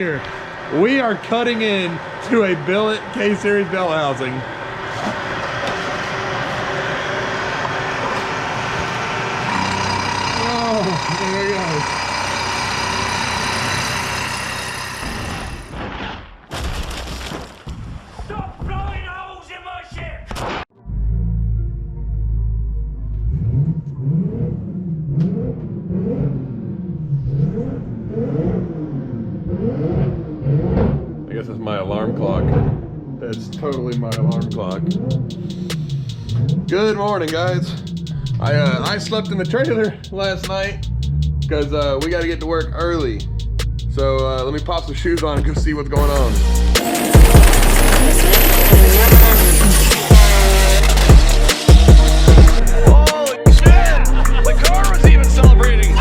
Here, we are cutting in to a Billet K series bell housing. Oh, there he goes. Stop blowing holes in my ship! I guess that's my alarm clock. That's totally my alarm clock. Good morning, guys. I slept in the trailer last night because we got to get to work early. So let me pop some shoes on and go see what's going on. Oh shit! The car was even celebrating!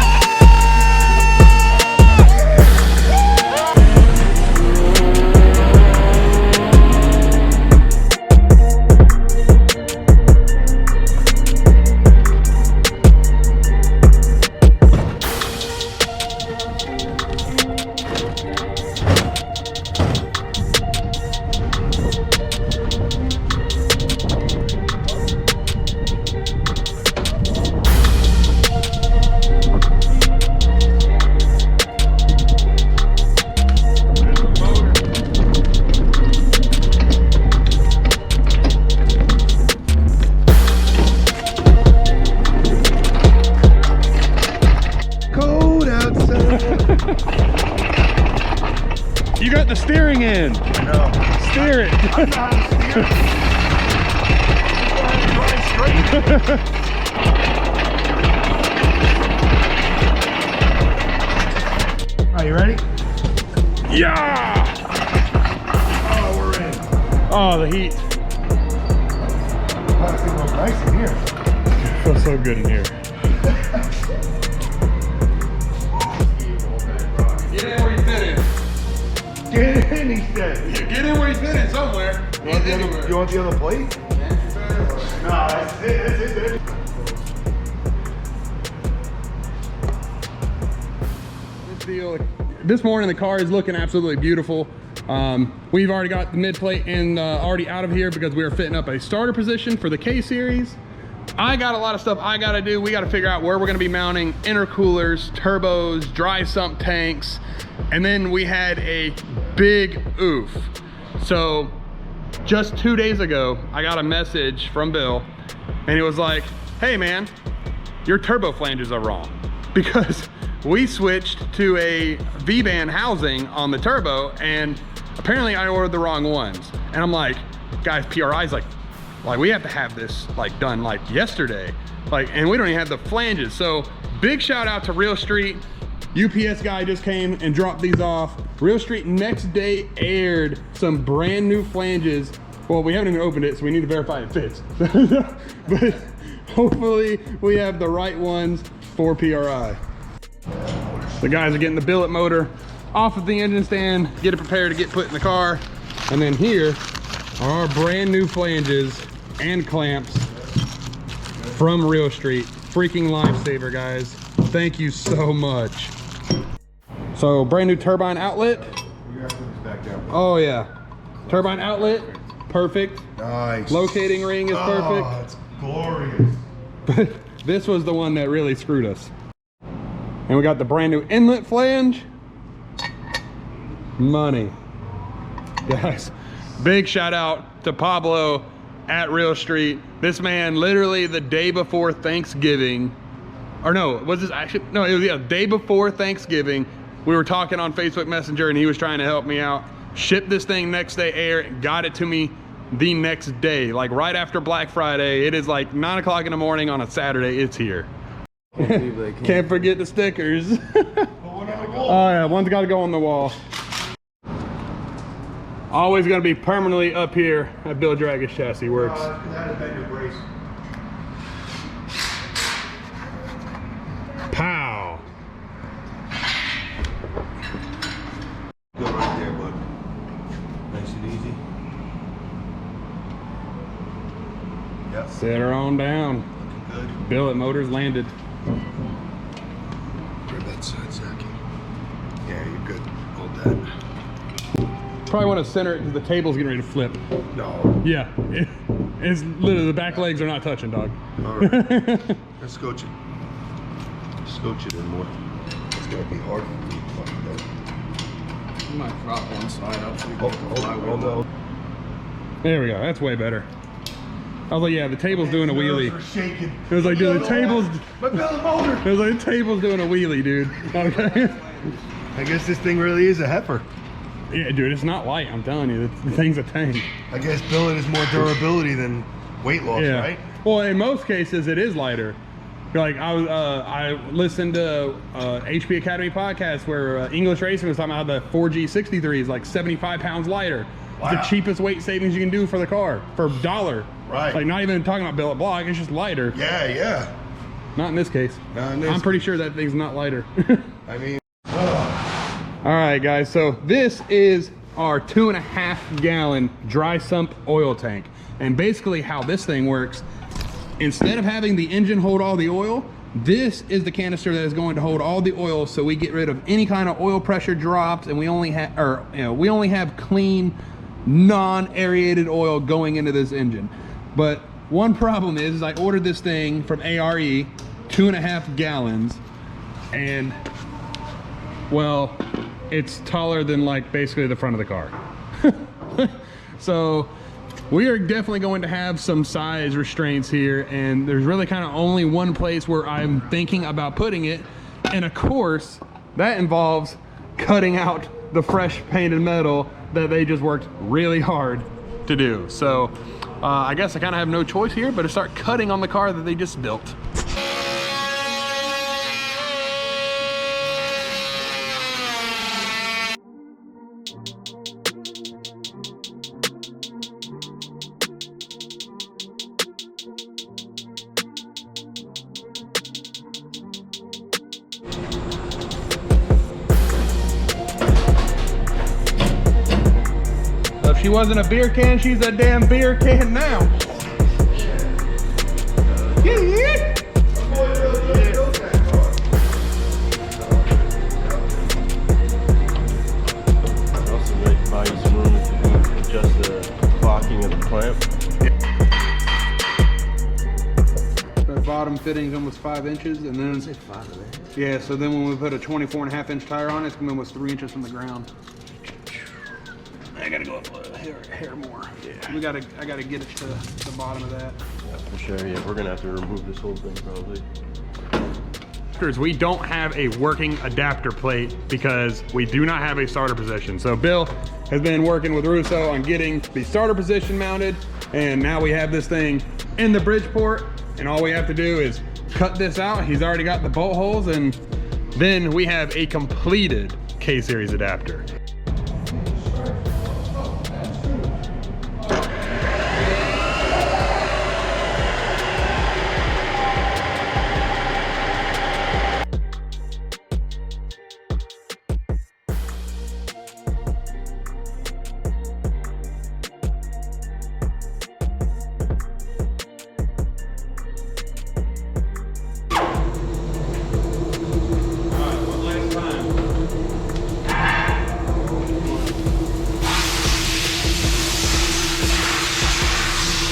You got the steering in. No. Steer it. I know how to steer. Are you ready? Yeah! Oh, we're in. Oh, the heat. Oh, it's gonna look nice in here. Feels so good in here. Get in where you fit in. Get in, he said. Get in where you fit in somewhere. You want the other plate? No, that's it. This morning the car is looking absolutely beautiful. We've already got the mid plate and already out of here because we are fitting up a starter position for the K series. I got a lot of stuff I gotta do. We gotta figure out where we're gonna be mounting intercoolers, turbos, dry sump tanks, and then we had a big oof. So just 2 days ago, I got a message from Bill and he was like, hey man, your turbo flanges are wrong, because we switched to a V-band housing on the turbo and apparently I ordered the wrong ones. And I'm like, guys, PRI's like we have to have this like done like yesterday, and we don't even have the flanges. So big shout out to Real Street. UPS guy just came and dropped these off. Real Street next day aired some brand new flanges. Well, we haven't even opened it, so we need to verify it fits. But hopefully we have the right ones for PRI. The guys are getting the billet motor off of the engine stand, get it prepared to get put in the car. And then here are our brand new flanges and clamps from Real Street. Freaking lifesaver, guys. Thank you so much. So brand new turbine outlet. Oh yeah. Turbine outlet, perfect. Nice. Locating ring is perfect. Oh, it's glorious. But this was the one that really screwed us. And we got the brand new inlet flange. Money. Guys, big shout out to Pablo at Real Street. This man literally the day before Thanksgiving, or no, was this actually, no, it was the day before Thanksgiving. We were talking on Facebook Messenger and he was trying to help me out. Shipped this thing next day air, got it to me the next day, like right after Black Friday. It is like 9 o'clock in the morning on a Saturday, it's here. Can't forget the stickers. Oh yeah, one's got to go on the wall. Always going to be permanently up here at Bill Draghi Chassisworks. Pow. Good right there, bud. Nice and easy. Yep. Set her on down. Looking good. Billet motors landed. Grab that side, Zach. Yeah, you're good. Hold that. Probably want to center it because the table's getting ready to flip. No. Yeah, it's literally the back legs are not touching, dog. All right. Let's scotch it. Scotch it in more. It's gonna be hard for me to fucking do. You might drop one side up so you Oh, can hold on. There we go. That's way better. I was like, yeah, the table's doing a wheelie. Nerves are shaking. It was like, dude, the table's. My belly motor. It was like the table's doing a wheelie, dude. Okay. I guess this thing really is a heifer. Yeah, dude, it's not light. I'm telling you, the thing's a tank. I guess billet is more durability than weight loss, Yeah. right? Well, in most cases, it is lighter. Like I listened to HP Academy podcast where English Racing was talking about how the 4G63 is like 75 pounds lighter. It's the Wow. cheapest weight savings you can do for the car for $1. Right. Like not even talking about billet block. It's just lighter. Yeah, yeah. Not in this case. Not in this I'm pretty sure that thing's not lighter. I mean, All right, guys. So this is our 2.5 gallon dry sump oil tank, and basically how this thing works. Instead of having the engine hold all the oil, this is the canister that is going to hold all the oil, so we get rid of any kind of oil pressure drops, and we only have clean, non-aerated oil going into this engine. But one problem is I ordered this thing from ARE, 2.5 gallons, and well, it's taller than like basically the front of the car. So we are definitely going to have some size restraints here, and there's really kind of only one place where I'm thinking about putting it, and of course that involves cutting out the fresh painted metal that they just worked really hard to do. So I guess I kind of have no choice here but to start cutting on the car that they just built. If she wasn't a beer can, she's a damn beer can now. Yeah. Also might buy you some room if you can adjust the clocking of the clamp. The bottom fitting's almost 5 inches, and then yeah. So then when we put a 24.5 inch tire on it, it's gonna be almost 3 inches from the ground. I gotta go up a hair more. Yeah. I gotta get it to the bottom of that. Yeah, for sure. Yeah, we're gonna have to remove this whole thing probably. We don't have a working adapter plate because we do not have a starter position. So Bill has been working with Russo on getting the starter position mounted, and now we have this thing in the Bridgeport, and all we have to do is cut this out. He's already got the bolt holes, and then we have a completed K-Series adapter.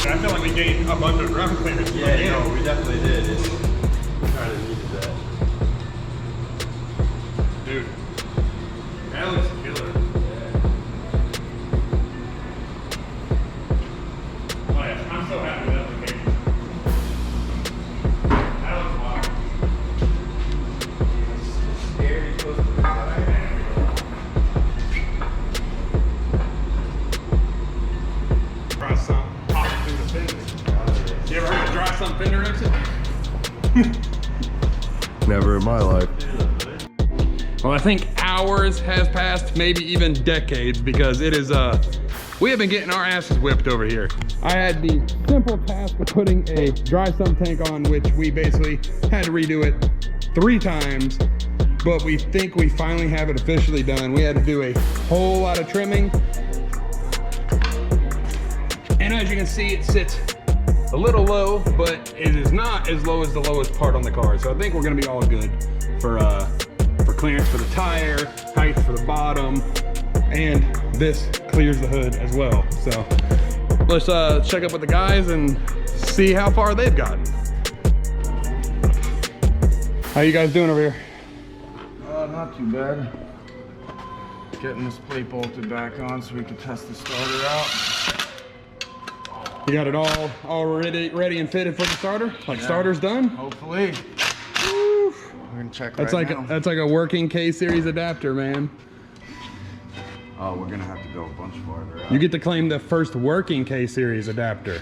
I feel like we gained a bunch of ground clearance. Yeah, no, we definitely did. It's kind of needed that. Dude, that looks killer. Oh yeah, I'm so happy with that application. That looks wild. Scary close to the side. Dry sump popping through the fender. You ever heard of dry sump fender exit? never in my life. Well, I think hours has passed, maybe even decades, because it is, we have been getting our asses whipped over here. I had the simple task of putting a dry sump tank on, which we basically had to redo it 3 times, but we think we finally have it officially done. We had to do a whole lot of trimming. And as you can see, it sits a little low, but it is not as low as the lowest part on the car. So I think we're gonna be all good for clearance for the tire, height for the bottom, and this clears the hood as well. So let's check up with the guys and see how far they've gotten. How you guys doing over here? Not too bad. Getting this plate bolted back on so we can test the starter out. You got it all ready and fitted for the starter? Like, yeah. Starter's done? Hopefully. Woo. We're gonna check that's right like now. That's like a working K-series adapter, man. Oh, we're gonna have to go a bunch farther out. You get to claim the first working K-series adapter.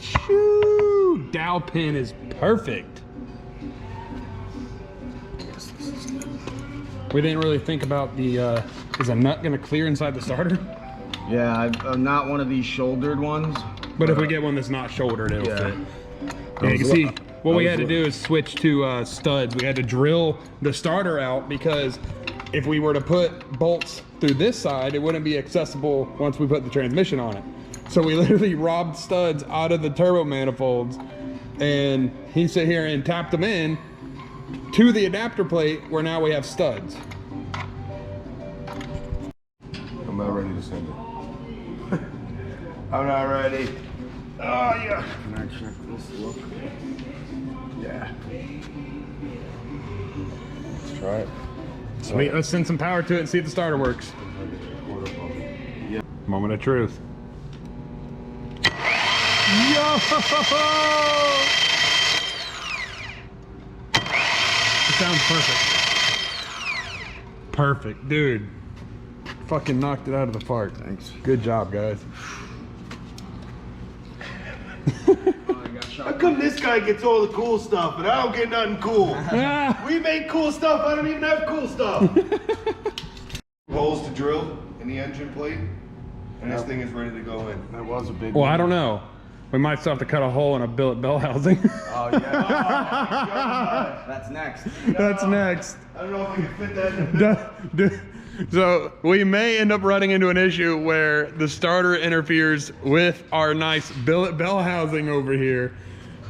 Shoo! Dowel pin is perfect. We didn't really think about the, is a nut gonna clear inside the starter? Yeah, I'm not one of these shouldered ones. But if we get one that's not shouldered, it'll fit. Yeah, you can see, what we had to do is switch to studs. We had to drill the starter out because if we were to put bolts through this side, it wouldn't be accessible once we put the transmission on it. So we literally robbed studs out of the turbo manifolds, and he sat here and tapped them in to the adapter plate where now we have studs. I'm not ready to send it. I'm not ready. Oh, yeah. Can I check this look? Yeah. Let's try it. Sweet, let's send some power to it and see if the starter works. Yeah. Moment of truth. Yo! It sounds perfect. Perfect, dude. Fucking knocked it out of the park. Thanks. Good job, guys. How come this guy gets all the cool stuff, but I don't get nothing cool? We make cool stuff, I don't even have cool stuff. Holes to drill in the engine plate, and this thing is ready to go in. That was a big Well, one. I don't know. We might still have to cut a hole in a billet bell housing. Oh, yeah. That's next. That's next. I don't know if I can fit that in the So we may end up running into an issue where the starter interferes with our nice billet bell housing over here.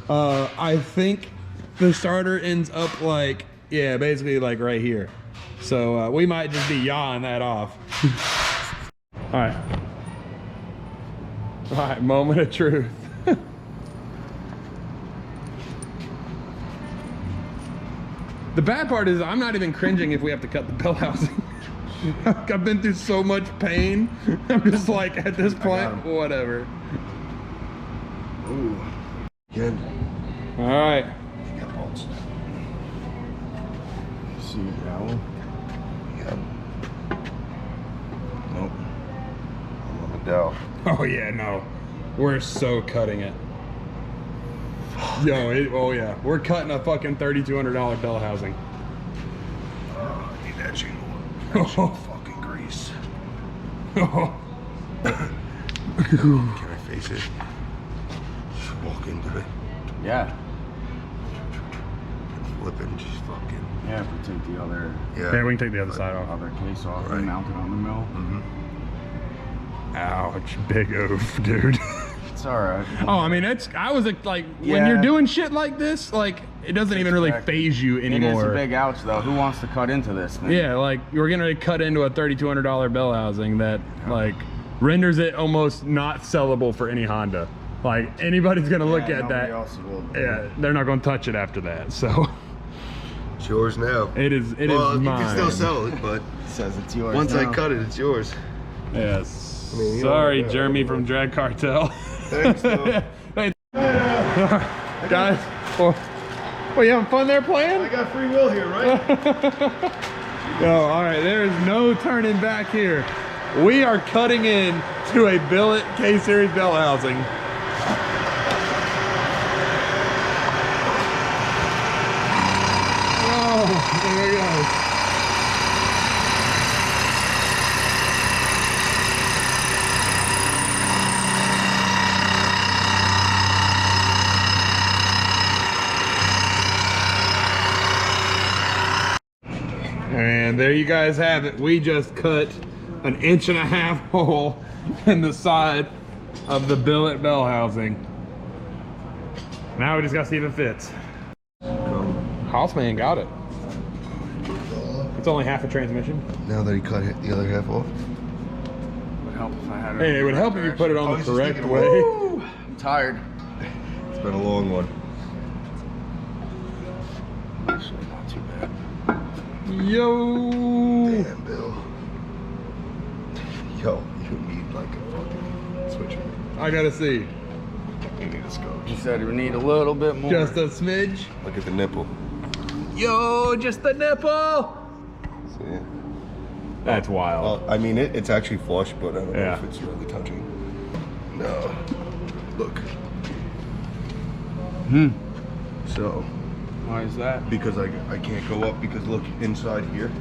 I think the starter ends up like, yeah, basically like right here. So we might just be yawing that off. All right. All right, moment of truth. The bad part is I'm not even cringing if we have to cut the bell housing. I've been through so much pain. I'm just like, at this point, whatever. Ooh. Again. All right. Got bolts. See that one? Yeah. Nope. I'm on the dowel. Oh yeah, no. We're so cutting it. Yo, oh yeah. We're cutting a fucking $3,200 bell housing. Oh, I need that chain to work. That shit fucking grease. Can I face it? Just walk into it. Yeah. Flip it and just fucking. Yeah, if we take the other Yeah, we can take the other side off. other case off Right. and mount it on the mill. Ouch, big oof, dude. It's alright. Oh, I mean, I was like, when Yeah. you're doing shit like this, like, it doesn't even really phase you anymore. It is a big ouch though. Who wants to cut into this thing? Yeah, like, we're gonna cut into a $3,200 bell housing that, like, renders it almost not sellable for any Honda. Like, anybody's gonna look at nobody that. else will. Yeah, they're not gonna touch it after that, so. It's yours now. It is Well, mine. you can still sell it, but It says it's yours once now. I cut it, it's yours. Yes. I mean, you Sorry, don't- Jeremy from Drag Cartel. Thanks, though. Hey, guys, well, you having fun there playing? I got free will here, right? Yo, all right, there is no turning back here. We are cutting in to a billet K-series bell housing. Oh, there we go. And there you guys have it. We just cut an 1.5-inch hole in the side of the billet bell housing. Now we just gotta see if it fits. Houseman got it. It's only half a transmission. Now that he cut the other half off. Would help if I had it. Hey, it would help if you put it on the he's just correct thinking way. Woo! I'm tired. It's been a long one. Actually, not too bad. Yo! Damn, Bill. Yo, you need like a fucking switcher. I gotta see. You need a scotch. He said we need a little bit more. Just a smidge. Look at the nipple. Yo, just the nipple! See it? That's wild. Well, I mean, it's actually flush, but I don't know Yeah. if it's really touching. No. Look. So, Why is that? because I can't go up because look inside here.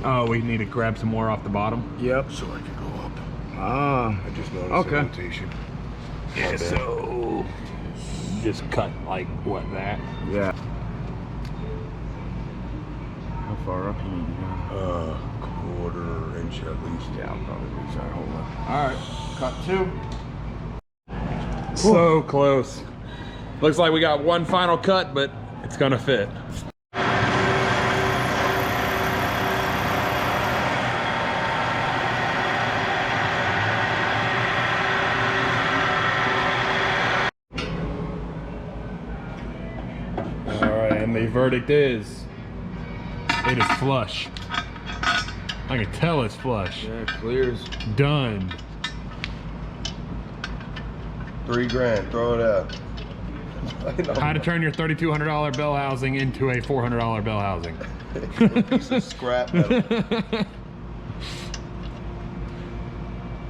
Oh, we need to grab some more off the bottom. Yep. So I can go up. Ah. I just noticed Okay. the rotation. Yeah, so just cut like what, that? Yeah. How far up you need to go? Quarter inch at least. Yeah, I'll probably lose that whole lot. Alright, cut 2. So close. Looks like we got one final cut, but it's gonna fit. And the verdict is, it is flush. I can tell it's flush. Yeah, it clears. Done. $3 grand, throw it out. I know. How to turn your $3,200 bell housing into a $400 bell housing. Piece of scrap metal.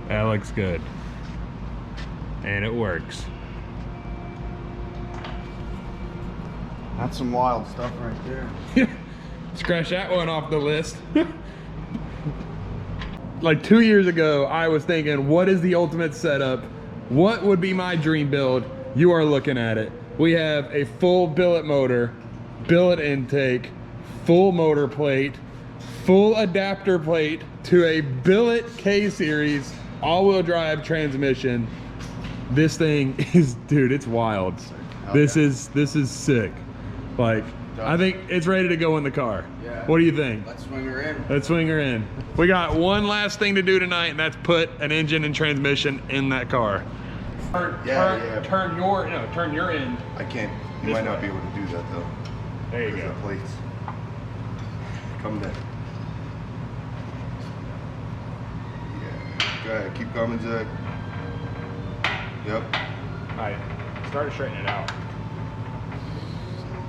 That looks good. And it works. That's some wild stuff right there. Scratch that one off the list. Like 2 years ago, I was thinking, what is the ultimate setup? What would be my dream build? You are looking at it. We have a full billet motor, billet intake, full motor plate, full adapter plate to a Billet K series all-wheel drive transmission. This thing is, dude, it's wild. This is sick. Like, I think it's ready to go in the car. Yeah. What do you think? Let's swing her in. Let's swing her in. We got one last thing to do tonight, and that's put an engine and transmission in that car. Turn your end. I can't. You might not be able to do that though. There you Because go. of the plates. Come down. Yeah. Go ahead. Keep coming, Zach. Yep. All right, start to straighten it out.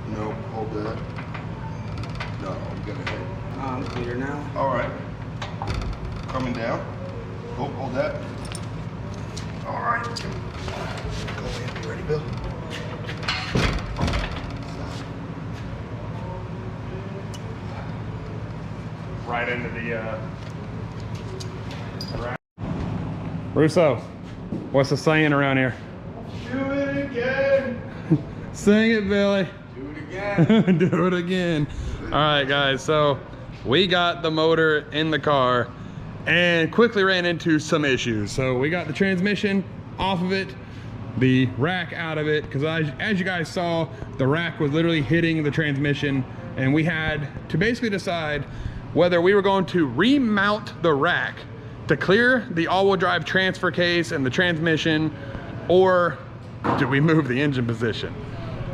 No, hold that. No, I'm gonna hit. I'm clear now. All right. Coming down. Oh, hold that. All right. Go in. You ready, Bill? Right into the Russo, what's the saying around here? Do it again. Sing it, Billy. Do it again. Do it again. All right, guys, so we got the motor in the car and quickly ran into some issues. So we got the transmission off of it, the rack out of it, because as you guys saw, the rack was literally hitting the transmission, and we had to basically decide whether we were going to remount the rack to clear the all-wheel drive transfer case and the transmission, or do we move the engine position?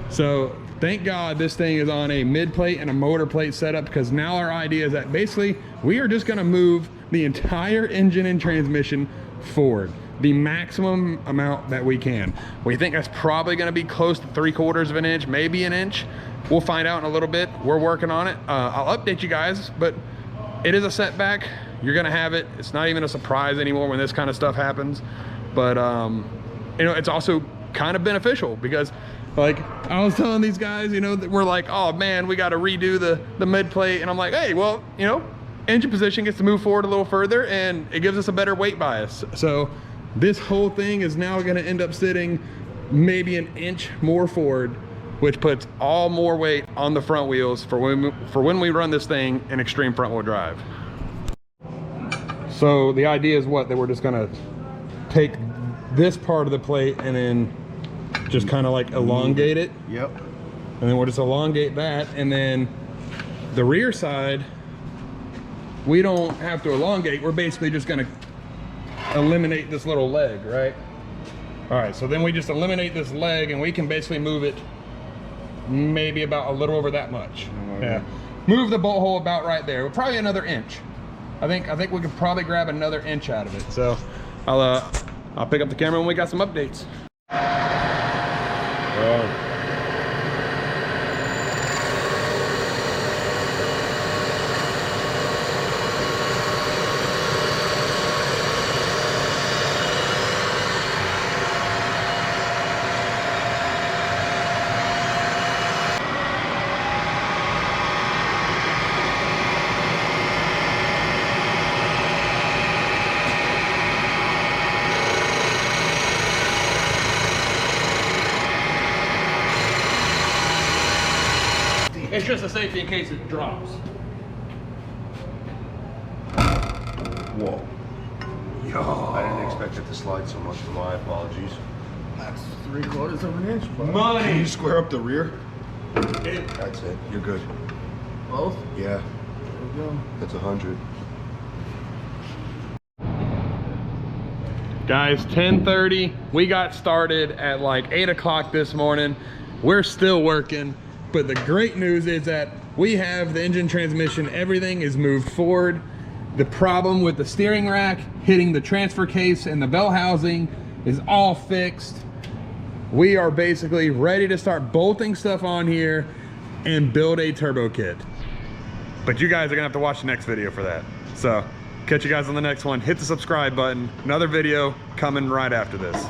So thank God this thing is on a mid plate and a motor plate setup, because now our idea is that basically we are just gonna move the entire engine and transmission forward, the maximum amount that we can. We think that's probably gonna be close to 3/4 of an inch, maybe an inch. We'll find out in a little bit. We're working on it. I'll update you guys, but it is a setback. You're gonna have it. It's not even a surprise anymore when this kind of stuff happens. But you know, it's also kind of beneficial, because like I was telling these guys, you know, that we're like, oh man, we got to redo the mid plate, and I'm like, hey, well, you know, engine position gets to move forward a little further, and it gives us a better weight bias. So this whole thing is now going to end up sitting maybe an inch more forward, which puts all more weight on the front wheels for when we run this thing in extreme front wheel drive. So the idea is what, that we're just going to take this part of the plate and then just kind of like elongate it. Yep. And then we'll just elongate that. And then the rear side, we don't have to elongate. We're basically just gonna eliminate this little leg, right? All right, so then we just eliminate this leg and we can basically move it maybe about a little over that much. Yeah. Move the bolt hole about right there. Probably another inch. I think we could probably grab another inch out of it. So I'll pick up the camera when we got some updates. It's just a safety in case it drops. Whoa. Yo. I didn't expect it to slide so much. My apologies. That's 3/4 of an inch, bro. Can you square up the rear? It, That's it. You're good. Both? Yeah. There we go. That's 100. guys, 10:30. We got started at like 8 o'clock this morning. We're still working. But the great news is that we have the engine, transmission, everything is moved forward. The problem with the steering rack hitting the transfer case and the bell housing is all fixed. We are basically ready to start bolting stuff on here and build a turbo kit. But you guys are gonna have to watch the next video for that. So catch you guys on the next one. Hit the subscribe button. Another video coming right after this.